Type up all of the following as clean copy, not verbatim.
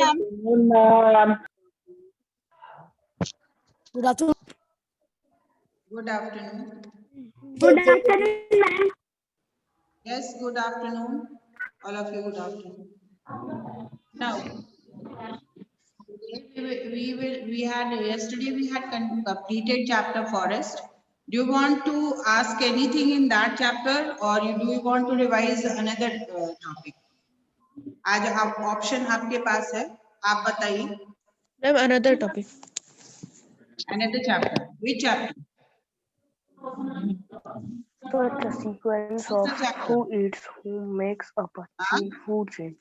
afternoon, ma'am. Good afternoon. Good afternoon. Good afternoon, ma'am. Yes, good afternoon. All of you, good afternoon. Now, yesterday we had completed chapter forest. Do you want to ask anything in that chapter, or do you want to revise another topic? आज आप option आपके पास है, आप बताइए. Ma'am, another topic. Another chapter. Which chapter? First, the sequence of who eats, who makes up a food chain.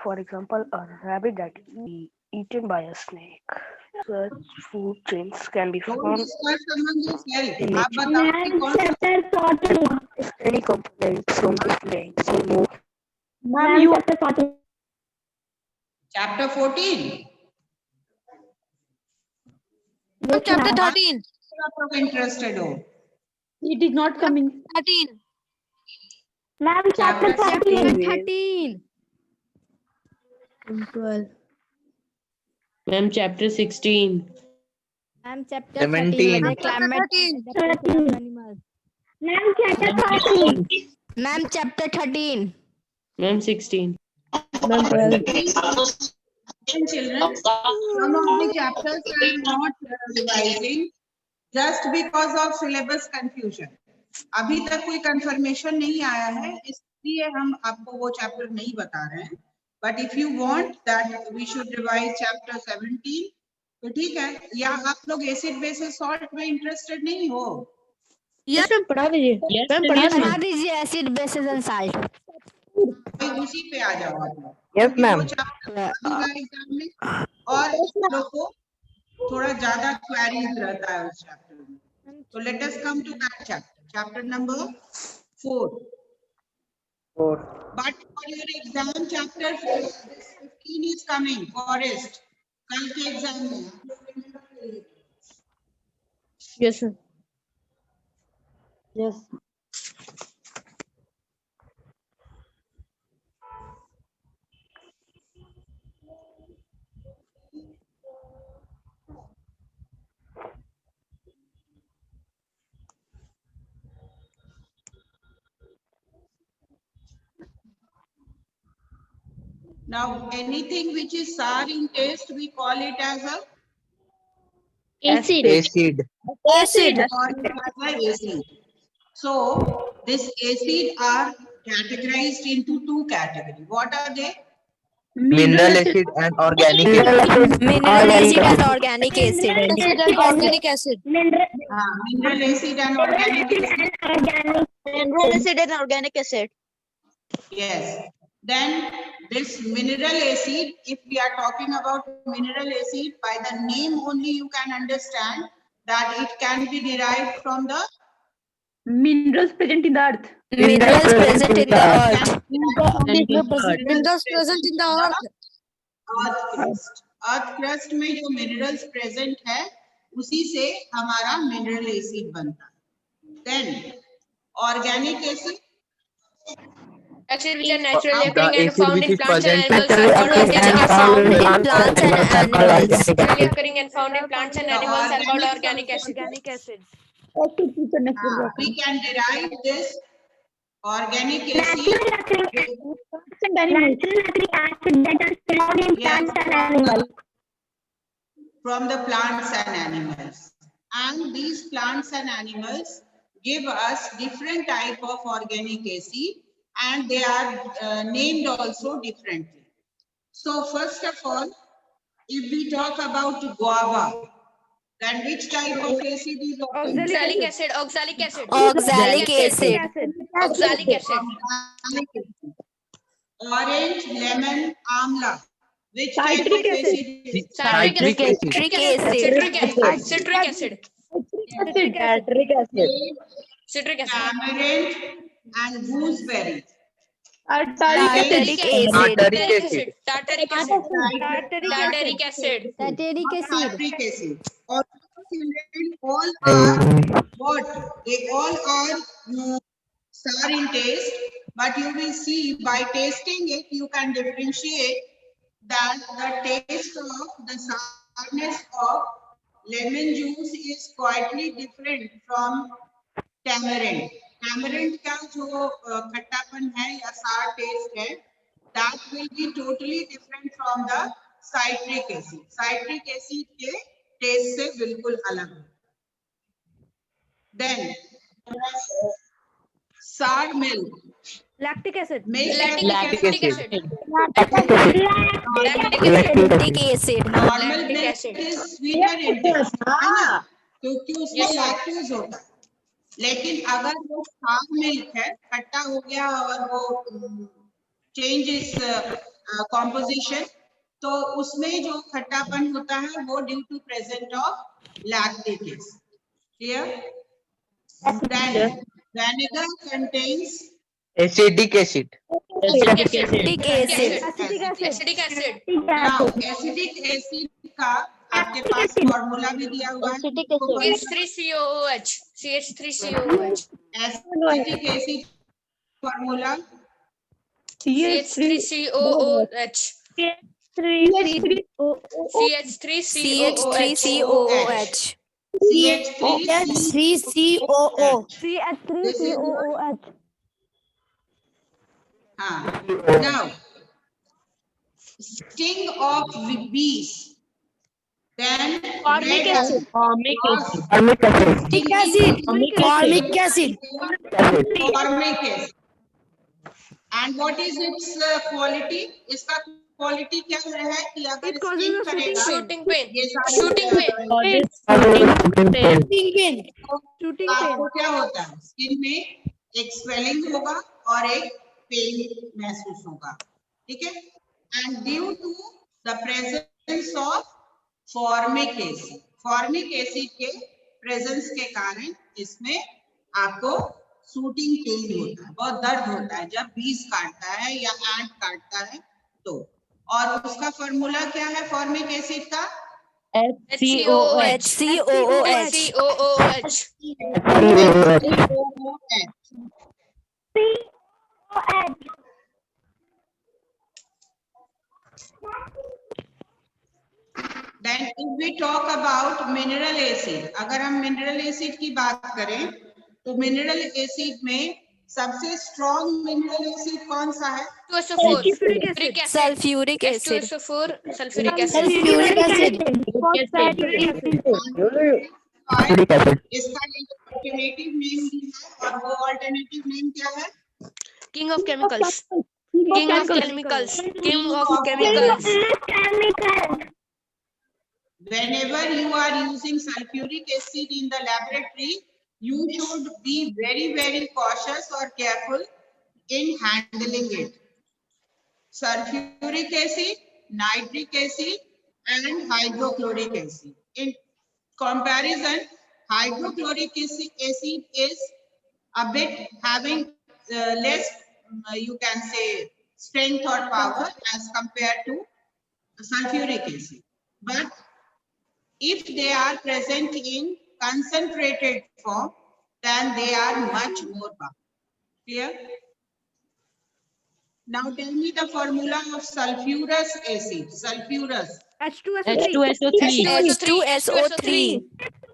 For example, a rabbit that is eaten by a snake. Such food chains can be Don't found discuss among yourself. in आप nature. बताओ कि कौन सा Chapter 14. Any components from this plane so move. Ma'am, you Chapter 14. chapter 14. Chapter 13. आप interested हो? it is not coming. 13. Ma'am, chapter Chapter 13. 13. 12. Ma'am, chapter 16. Ma'am, chapter 17. 13. Climate 13. animals. Ma'am, chapter 13. Ma'am, chapter 13. Ma'am, 16. Ma'am, 12. Children, some of the chapters are not revising just because of syllabus confusion. अभी तक कोई confirmation नहीं आया है, इसलिए हम आपको वो चैप्टर नहीं बता रहे हैं. But if you want that we should revise chapter 17, तो ठीक है. या आप लोग एसिड बेसिस सॉल्ट में इंटरेस्टेड नहीं हो? Yes, ma'am, पढ़ा दीजिए. Yes, Ma'am, ma'am, yes, पढ़ा ma'am. दीजिए acid, bases and salt. भाई उसी पे आ जाओ आप लोग. Yes, क्योंकि ma'am. वो चैप्टर आएगा एग्जाम में और आप लोग को थोड़ा ज्यादा क्वेरीज रहता है उस चैप्टर में. So let us come to that chapter. Chapter number 4. 4. But for your exam, chapter 15 is coming. Forest. कल के एग्जाम में. Yes, sir. Yes. Now, anything which is sour in taste, we call it as a Acid. Acid. Acid. acid. So, this acid are categorized into two categories. What are they? Mineral acid and organic acid. Mineral acid and organic acid. Organic acid. Mineral acid and organic acid. Mineral acid and organic acid. Yes. Then this mineral acid, if we are talking about mineral acid, by the name only you can understand that it can be derived from the Minerals present in the earth. Minerals present in the earth. minerals present in the earth. earth crust. Earth crust में जो minerals present है, उसी से हमारा mineral acid बनता है. Then organic acid. Acid which are naturally The occurring and acid found which in is plants and present animals are called Which organic are found in plants and animals. naturally occurring and found in plants and animals are called organic acid. acid. We can derive this organic acid Natural acid that are found in plants and animals. from the plants and animals. And these plants and animals give us different type of organic acid and they are named also differently. So first of all, if we talk about guava, then which type of acid is obtained? Oxalic acid, oxalic acid, Oxalic acid. oxalic acid. Orange, lemon, amla. Which type of acid is Citric acid, Citric acid. citric acid, citric acid, Citric acid. citric acid. tamarind and gooseberry? Tartaric acid. Tartaric acid. Tartaric acid, tartaric acid, Tartaric acid. Citric acid. All children, all are what? They all are sour in taste, but you will see by tasting it, you can differentiate that the taste of the sourness of lemon juice is quietly different from tamarind. Tamarind का जो खट्टापन है या sour taste है, that will be totally different from the citric acid. Citric acid के taste से बिल्कुल अलग है. Then sour milk. Lactic acid. Lactic acid. Lactic acid. Normal Lactic milk acid. is sweeter in taste, है ना? क्योंकि उसमें लैक्टोज होता है. लेकिन अगर वो sour milk है, खट्टा हो गया और वो change its composition, तो उसमें जो खट्टापन होता है वो due to presence of lactic acid. Clear? Then vinegar contains Acidic acid. Lactic acid. Acidic acid. now acidic acid का आपके पास फॉर्मूला भी दिया हुआ है. CH3COOH. CH3COOH. Acetic acid formula CH3COOH. CH3COOH. CH3COOH. हाँ. Now sting of bees. Then Formic acid. Formic acid. Formic acid. Formic acid. Formic acid. And what is its quality? इसका quality क्या है कि अगर sting करेगा Shooting pain. ये सारे Shooting pain. आपको क्या होता है? स्किन में एक swelling होगा और एक पेन महसूस होगा. ठीक है? And due to the presence of formic acid. Formic acid के presence के कारण इसमें आपको शूटिंग पेन होता है, बहुत दर्द होता है जब बीज काटता है या एंट काटता है तो. और उसका फॉर्मूला क्या है फॉर्मिक एसिड का? HCOOH. COOH. Then if we talk about mineral acid, अगर हम mineral acid की बात करें तो mineral acid में सबसे strong mineral acid कौन सा है? H2SO4. Sulfuric acid. Sulfuric acid. H2SO4. Sulfuric acid. Sulfuric acid. Acidic acid. इसका अल्टरनेटिव नेम भी है और वो अल्टरनेटिव नेम क्या है? King of chemicals. King of chemicals. King of chemicals. Whenever you are using sulfuric acid in the laboratory, you should be very cautious or careful in handling it. Sulfuric acid, nitric acid, and hydrochloric acid. In comparison, hydrochloric acid is a bit having less, you can say, strength or power as compared to sulfuric acid. But if they are present in concentrated form, then they are much more powerful. Clear? Now tell me the formula of sulfurous acid. Sulfurous. H2SO3. H2SO3.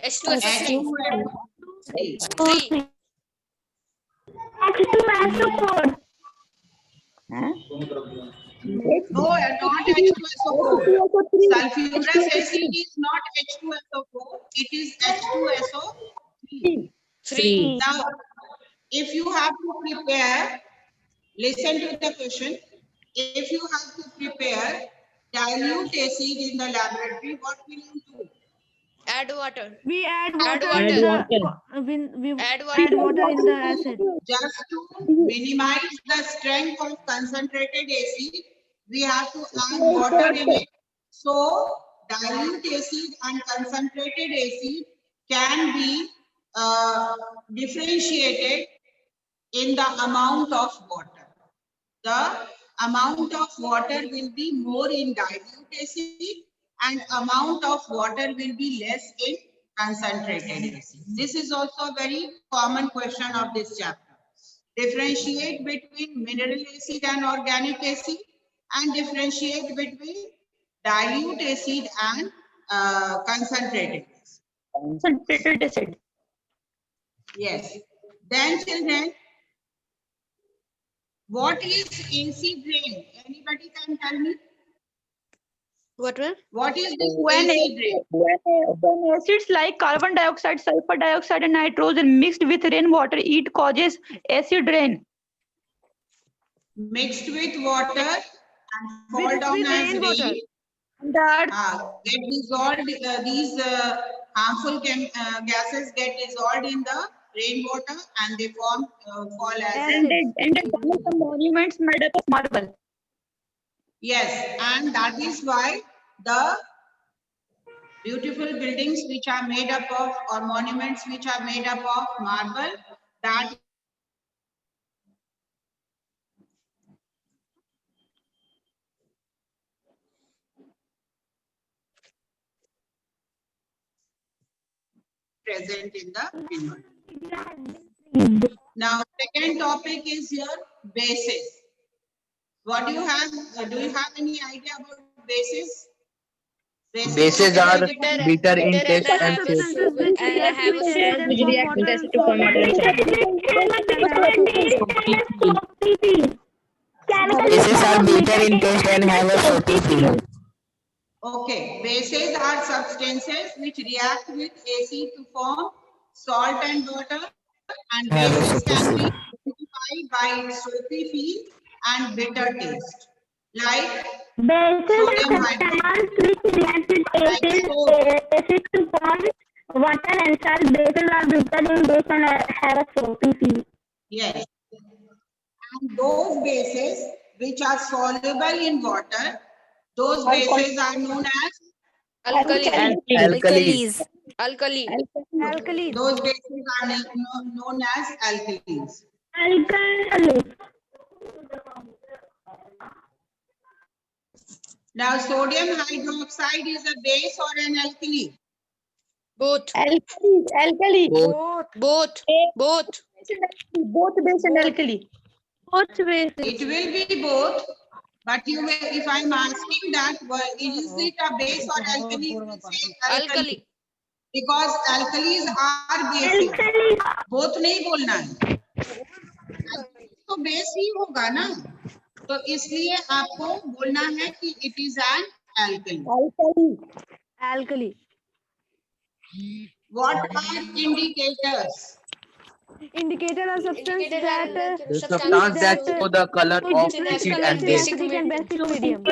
H2SO3. H2SO3. No, not H2SO4. Sulfurous acid is not H2SO4. It is H2SO3. 3. Now, if you have to prepare, listen to the question. If you have to prepare dilute acid in the laboratory, what will you do? Add water. We add Add water. water. in Water. we Add add water. water in the acid. Just to minimize the strength of concentrated acid, we have to add water in it. So, dilute acid and concentrated acid can be differentiated in the amount of water. The amount of water will be more in dilute acid and amount of water will be less in concentrated acid. This is also a very common question of this chapter. Differentiate between mineral acid and organic acid. and differentiate between dilute acid and concentrated. Concentrated acid. Yes. Then children, what is acid rain? Anybody can tell me? What were? What is this When acid rain? when acids like carbon dioxide, sulfur dioxide, and nitrogen mixed with rainwater, it causes acid rain. Mixed with water and fall With down as rainwater. rain. The Get dissolved. These harmful gases get dissolved in the rainwater and they fall as Acid. and they form some monuments made up of marble. yes, and that is why the beautiful buildings which are made up of or monuments which are made up of marble, that present in the environment. Now, second topic is your bases. What do you have? Do you have any idea about bases? Bases are Bitter, bitter in bitter taste and I and have a taste. sugar and I have a acid sugar. and form water and salt. Bases are bitter in taste and have a soapy feel. Okay, bases are substances which react with acid to form salt and water, and Have a bases soapy can be feel. identified by its soapy feel and bitter taste, like Bases sodium are hydroxide, substances which react with like soap. acid to form water and salt. Bases are bitter in taste and have a soapy feel. Yes, and those bases which are soluble in water, those bases are known as Alkali. Alkalis. Alkali. Alkalis. those bases are known as alkalis. Alkalis. Now, sodium hydroxide is a base or an alkali? Both. Alkali. Both. Both. Both. Both base and alkali. Both ways. It will be both, but you will, if I'm asking that, well, is it a base or alkali? You will say alkali. Alkali. Because alkalis are bases. both नहीं बोलना है, तो base ही होगा ना, तो इसलिए आपको बोलना है कि it is an alkali. Alkali. What are indicators? Indicator are substance that The substance that show the color of acid and base. acidic and basic medium.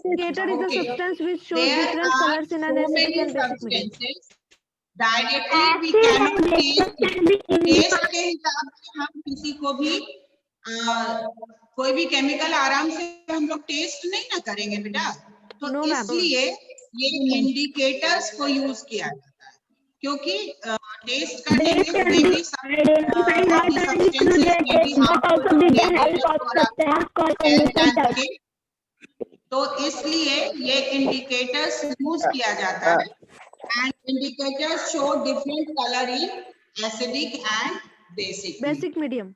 Indicator is a Okay. substance which shows There different are colors in an so acidic many and basic medium. substances. Directly we cannot taste it. Taste के हिसाब से हम किसी को भी कोई भी chemical आराम से हम लोग टेस्ट नहीं ना करेंगे बेटा, तो No, ma'am. इसलिए ये इंडिकेटर्स को यूज किया जाता है, क्योंकि टेस्ट करने में maybe तो इसलिए ये इंडिकेटर्स यूज किया जाता है, and indicators show different color in acidic and basic. Basic medium.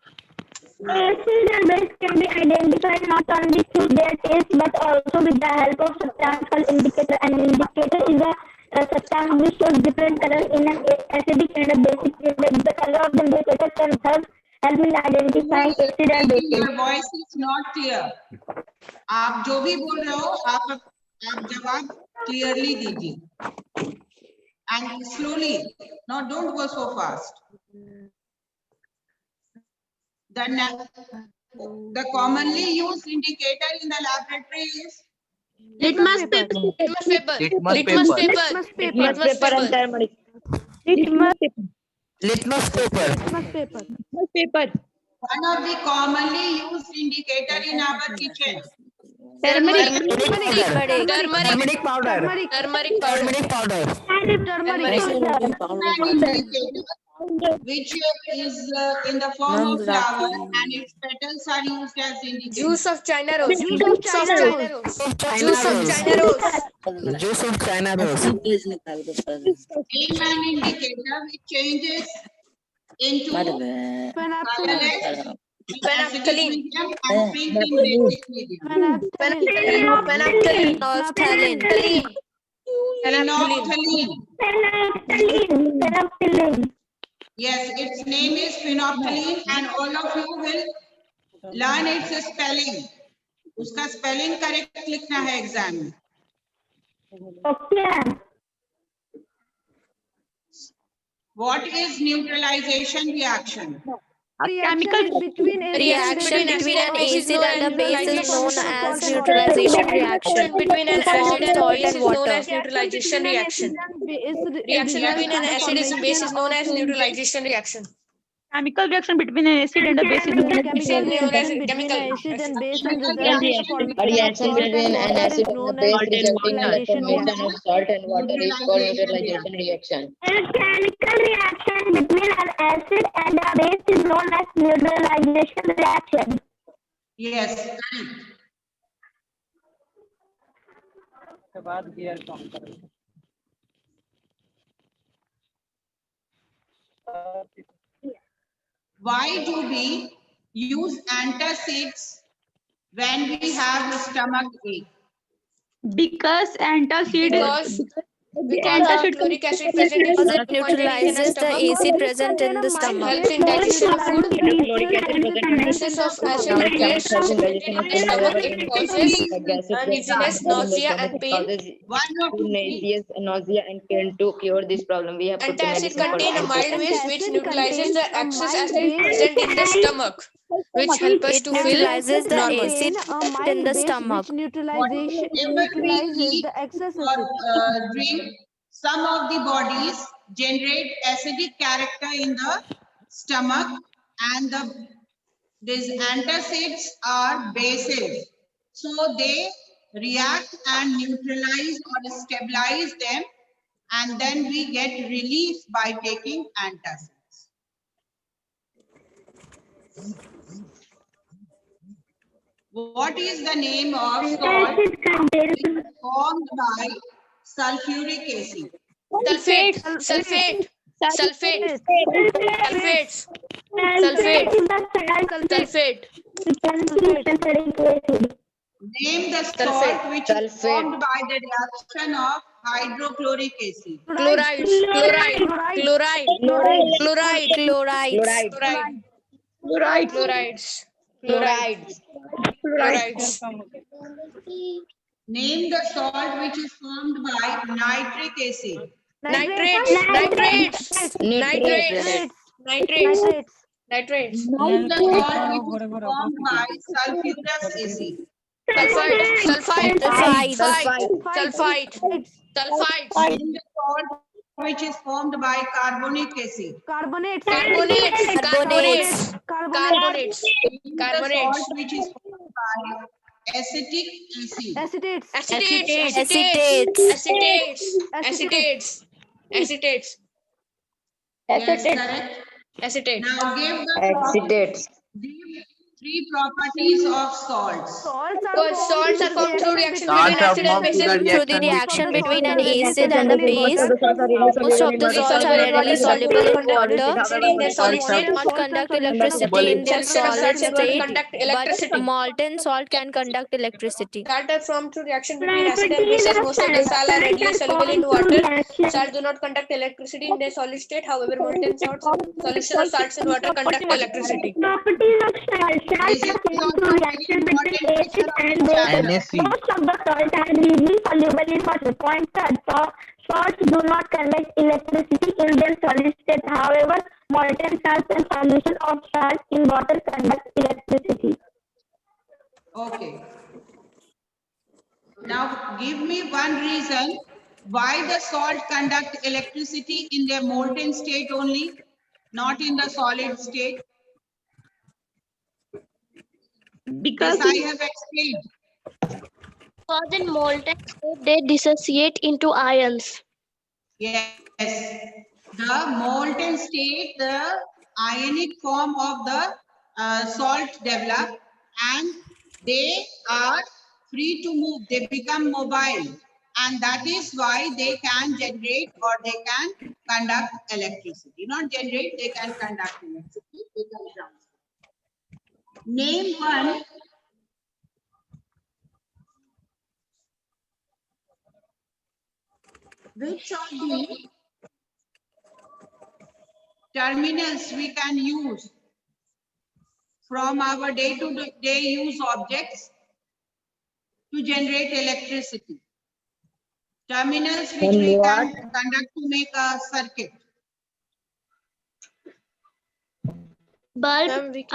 Acid and base can be identified not only through their taste but also with the help of substance called indicator. An indicator is a substance which shows different colors in an acidic and a basic medium. The color of the indicator can thus help in identifying acid and base. Your voice is not clear. आप जो भी बोल रहे हो आप जवाब clearly दीजिए and slowly. No, don't go so fast. The commonly used indicator in the laboratory is Litmus paper. Litmus paper. Litmus Litmus paper. paper. Litmus paper. Litmus paper. turmeric. Litmus paper. Litmus paper. Paper. one of the commonly used indicator in our kitchen. Turmeric. Turmeric powder. Turmeric. Turmeric powder. Turmeric powder. Turmeric. Which is in the form of flower and its petals are used as indicators. Juice of China rose. Juice of China rose. Juice of China rose. Juice of China rose. Name an indicator which changes into When up to colorless Phenolphthalein. medium and pink in basic medium. Phenolphthalein. Phenolphthalein. Phenolphthalein. Phenolphthalein. Phenolphthalein. Yes, its name is phenolphthalein, and all of you will learn its spelling. उसका spelling correct लिखना है exam में. Okay. What is neutralization reaction? Reaction between Reaction between an acid and a base is known as neutralization. neutralization reaction. Reaction between an acid and Salt base and is known water. as neutralization reaction. Reaction between an acid and base is known as neutralization reaction. Chemical reaction between an acid and a base is known as Chemical reaction between between chemical acid and base and Chemical result A reaction between an acid and a base resulting in the neutralization formation of salt and water is called neutralization reaction. A chemical reaction between an acid and a base is known as neutralization reaction. Yes, correct. Why do we use antacids when we have stomach ache? because antacid Because chloric acid present in Because small it quantity in the neutralizes the stomach acid present in the stomach. helps in digestion of food. Chloric acid Presence of acid gets concentrated in the stomach. It causes uneasiness, nausea, and pain. One of the nauseous, nausea, and pain. To cure this problem, we have put Antacid medicine called contain a mild antacid. base which neutralizes the excess acid base present in the stomach, which help us It to feel neutralizes the normal. acid in the stomach. Neutralization whatever we neutralizes eat the excess or acid. drink, some of the bodies generate acidic character in the stomach, and these antacids are bases, so they react and neutralize or stabilize them, and then we get relief by taking antacids. What is the name of salt Acid contains formed by sulfuric acid? Sulfate, sulfate, sulfate, sulfates, sulfate is the salt sulfate. which contains sulfuric acid. Name the Sulfate. salt which is Sulfate. formed by the reaction of hydrochloric acid. Chlorides, chloride, chloride, chloride, Chlorides. chloride, chlorides, chlorides, chlorides. Name the salt which is formed by nitric acid. Nitrates, nitrates, nitrates, nitrates, nitrates. Name the salt which is formed by sulfurous acid. Sulfide, sulfide, Sulfide. sulfide, sulfide, Name the salt which is formed by carbonic acid. Carbonates. carbonates, carbonates, Carbonates. carbonates, Name the carbonates, salt which is formed by acetic acid. Acetates. acetates, Acetates. acetates, acetates, acetates, Yes, correct. acetates. Now give the Acetates. give three properties of salts. Salts are formed through reaction Salts between are acid and formed bases. Through the reaction between an acid and a base, most of the salts are readily soluble in water, in their solid state. not conduct electricity in their solid state, Conduct but electricity. molten salt can conduct electricity. That are formed through reaction between acid and bases. Most of the salts are readily soluble in water. Salts do not conduct electricity in their solid state. However, molten salts, solution of salts in water conduct electricity. Properties of salt. Salt This is are formed also through very reaction between important acid feature of and the base. chapter. NaC. Most of the salt are readily soluble in water. Point third, salts do not conduct electricity in their solid state. However, molten salts and solution of salt in water conduct electricity. Okay. Now give me one reason why the salt conduct electricity in their molten state only, not in the solid state. because This I have explained. Because in molten state, they dissociate into ions. Yes. The molten state, the ionic form of the salt develop, and they are free to move. They become mobile, and that is why they can generate or they can conduct electricity. Not generate, they can conduct electricity. They can transfer. Name one which of the terminals we can use from our day-to-day use objects to generate electricity. Terminals which And we what? can conduct to make a circuit. Bulb, Ma'am, we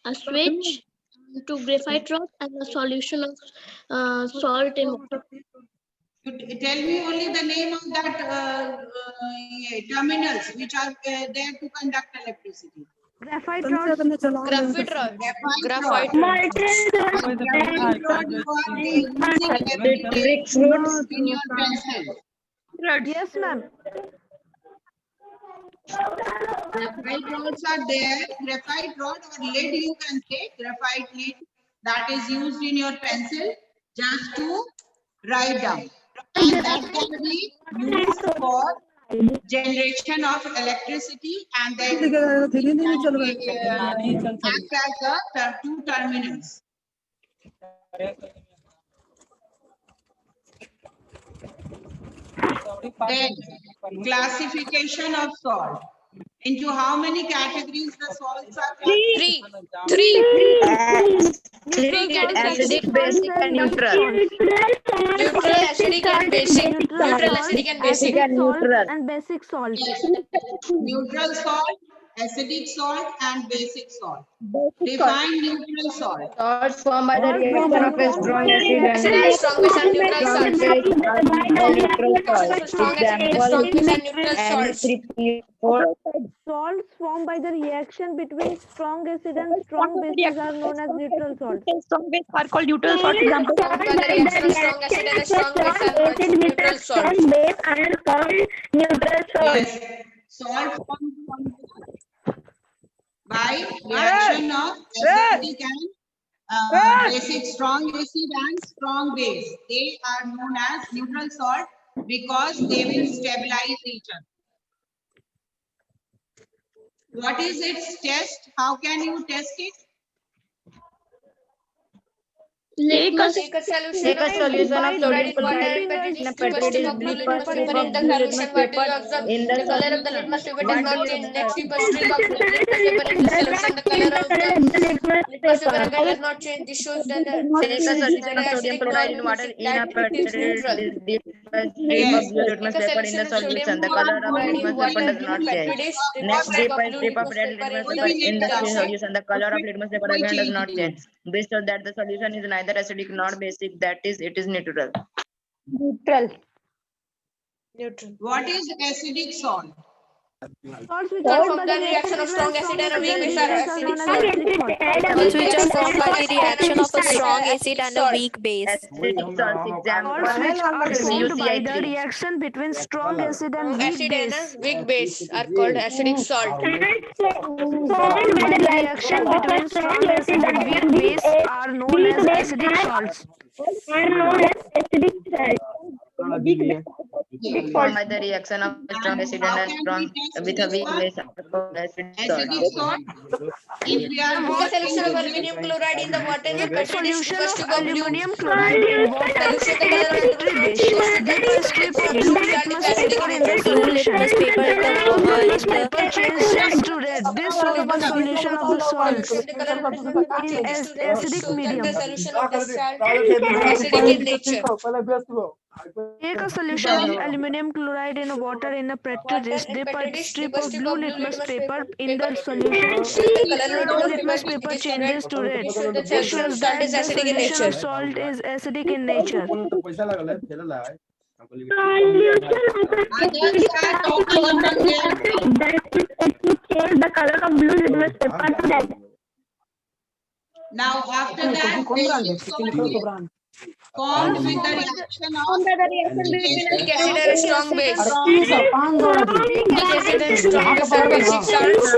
a switch, to graphite rock, and a solution of salt in water. You tell me only the name of that terminals which are there to conduct electricity. Graphite rods. graphite rod. Graphite Graphite rod. rod. Graphite rod you are using every day Bricks roots. in your pencil. Yes, ma'am. Graphite rods are there. Graphite rod or lead, you can say graphite lead, that is used in your pencil just to write down. And that can be used for generation of electricity, and then act as the two terminals. Then classification of salt. Into how many categories the salts are classified? Three Acidic, categories. basic, and neutral. Neutral, acidic, and basic. Neutral, acidic, and basic. Acidic salt neutral. and basic salt. Neutral salt, acidic salt, and basic salt. Define neutral salt. Salts formed by the reaction of a strong acid Acid and and strong base and neutral strong salt. base are neutral salts. Strong acid and strong base and neutral salts. N3P4 Salts formed by the reaction between strong acid and strong bases are known as neutral salts. Strong base are called neutral salt. Example. Formed by the reaction of strong acid and a strong base are called neutral salt. base are called neutral salt. Yes. Salt formed by reaction of acidic and basic, strong acid and strong base. They are known as neutral salt because they will stabilize each other. What is its test? How can you test it? Take a Take a solution solution of sodium water chloride and in a petri petri dish dish, of bleach litmus first paper strip in of the blue solution. litmus What do you paper observe? in the The color of the litmus paper does not change. Next, we put strip of litmus paper in the solution. The color of the litmus paper again does not change. This shows that the Take a solution of sodium acidic chloride in water in a that it is petri neutral. dish, dip a strip Yes. of blue litmus Take a paper in the solution of solution. The sodium color of chloride in litmus paper water does in not a petri change. dish. Next, dip a Blue strip of red litmus paper in the solution. The color of litmus paper again does not change. This shows that the solution is neither acidic nor basic. That is, it is neutral. Neutral. Neutral. What is acidic salt? Salts which Salt are from the reaction of strong acid and a weak base are acidic known as salt. acidic salt. Salts which are formed by the reaction of a strong acid and a weak base. Acidic salts, example, Salts which are formed by the CuCl3. reaction between strong acid and weak Acid and base. a weak base are called acidic salt. Formed by the reaction between strong acid and weak base are known as acidic salts. Are known as acidic salt. Formed by the reaction of a strong acid and a strong with a weak base are called acidic Acidic salts. salt. If we are Take a solution of working aluminum chloride in the water in a Take a petri dish. solution First of tube of blue aluminum chloride in water solution. The in a color of petri the dish. Dip a strip of blue litmus paper in the Blue solution. litmus paper in the Litmus paper changes to red. This shows the solution of the salts The color of the paper in changes to red. acidic Shows that medium. the solution of the salt is acidic in nature. Take a solution of aluminum chloride in water in a petri dish. Dip a strip of blue litmus paper in the solution. The color The of litmus the paper changes to red. The This shows salt that is the acidic in solution nature. of salt is acidic in nature. Others are talking among them. That is it will change the color of blue litmus paper to red. Now after that, basic salt formed with the reaction of Weak acid and a strong base. Weak Weak acid and strong base are basic salts.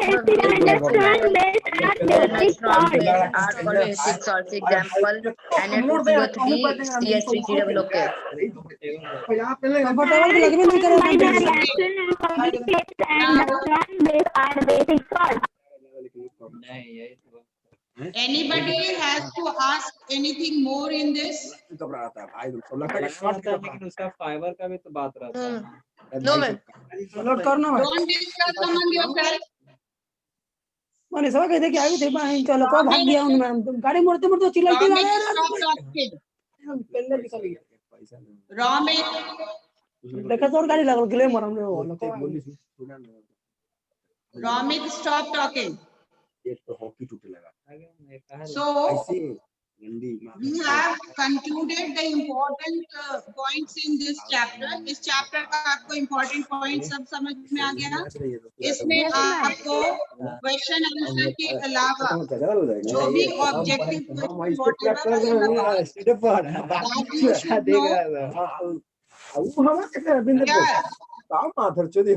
Then a strong base are called basic salts. Example, Na2CO3 CH3COOK. Anybody has to ask anything more in this? लेकिन उसका fibre का भी तो बात रहता है। No, ma'am. Don't discuss among yourself. मैंने सब कहते कि आगे थे बाहर चलो को भाग गया हूं मैम तुम गाड़ी मोड़ते मोड़ते चिल्लाती Raw जा milk, रहे stop talking. पहले निकल गया Raw milk, देखा तो और गाड़ी लगल गले मरम ले वो raw milk, stop talking. So we have concluded the important points in this chapter. इस chapter का आपको important points सब समझ में आ गया? इसमें आपको question answer के अलावा जो भी objective question whatever you should know. क्या?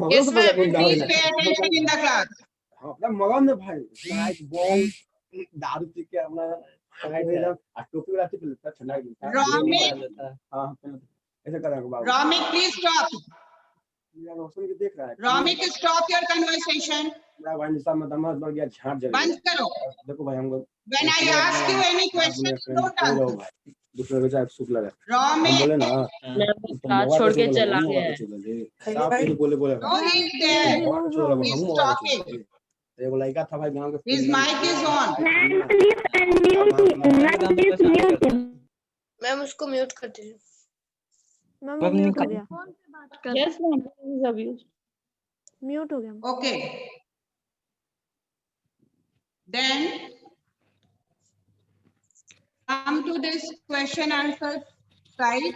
Yes, ma'am. Please pay attention in the class. अपना मगन में भाई नाइट बॉल दारू पी के अपना टोपी वाला टिप लेता ठंडा Raw milk, हां ऐसे करेंगे बाबू raw milk, please stop. यार रोशन के देख रहा है Raw milk, stop your conversation. मेरा भाई निशा में दमाद बढ़ गया झाड़ जल बंद करो. देखो भाई हम लोग When I ask you any question, don't answer. दूसरे को चाहे सुख लगा Raw हम milk, बोले ना क्लास छोड़ के चला गया है। साहब कुछ बोले no, he's there. He's talking. एगो लड़का था भाई गांव के His mic is on. Ma'am, please unmute him. Ma'am, please mute him. Ma'am उसको म्यूट कर दीजिए। मैम म्यूट हो गया Yes, ma'am. This is abuse. Mute हो गया Okay. Then come to this question answer side.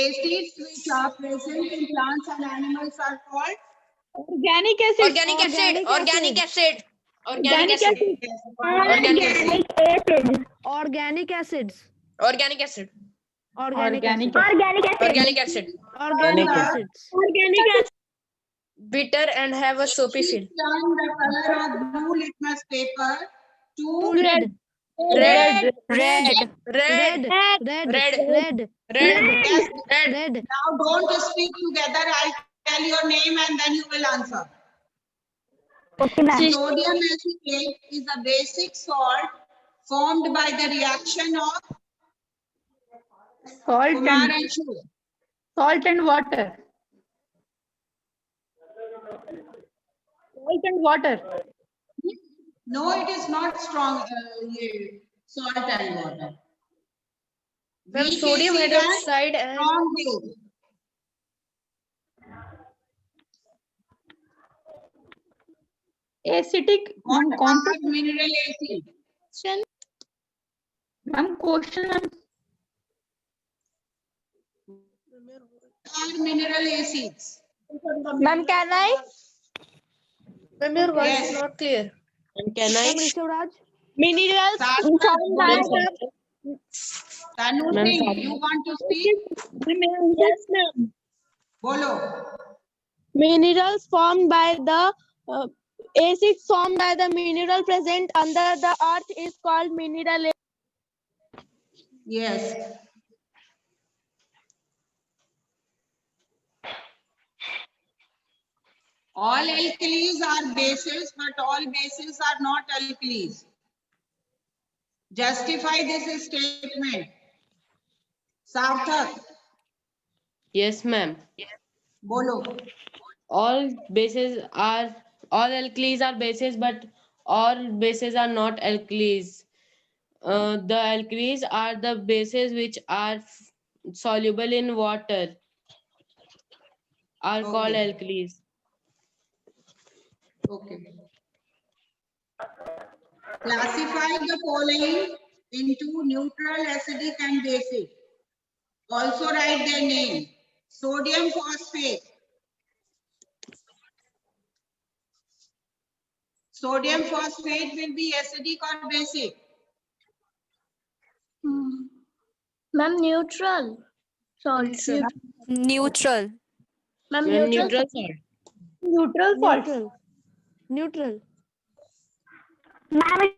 Acids which are present in plants and animals are called Organic acid. Organic acid. Organic acid. Organic Organic acid. Organic acid. Organic organic acids acid. organic acid Organic acid. Organic acid. Organic acid. organic acids Organic acid. Bitter and have a soapy feel. turn the color of blue litmus paper to red Red. Red. Red. red Red. red Red. Yes. Red. red Now don't speak together. I'll tell your name and then you will answer. Okay, ma'am. Sodium acetate is a basic salt formed by the reaction of Salt Kumar and and Shu. salt and water. Salt and water. No, it is not strong. Salt and water. Ma'am, Weak sodium acid and hydroxide and strong base. Acidic. What Ma'am, कौन सा? are mineral acid? Ma'am, question. Are mineral acids? Ma'am, can I? ma'am, your voice Yes. is not clear. Can I? Ma'am, Rishavraj Minerals Start. formed by the Tanu Singh, you want to speak? yes, ma'am. Bolo. Minerals formed by the acids formed by the mineral present under the earth is called mineral. Yes. All alkalis are bases, but all bases are not alkalis. Justify this statement. Sarthak, Yes, ma'am. bolo. All alkalis are bases, but all bases are not alkalis. The alkalis are the bases which are soluble in water, are called Okay. alkalis. Okay. Classify the following into neutral, acidic, and basic. Also write their name. Sodium phosphate. Sodium phosphate will be acidic or basic. Ma'am, neutral. Salt. Neutral. Ma'am, Ma'am, neutral. neutral salt. Neutral salt. neutral Ma'am,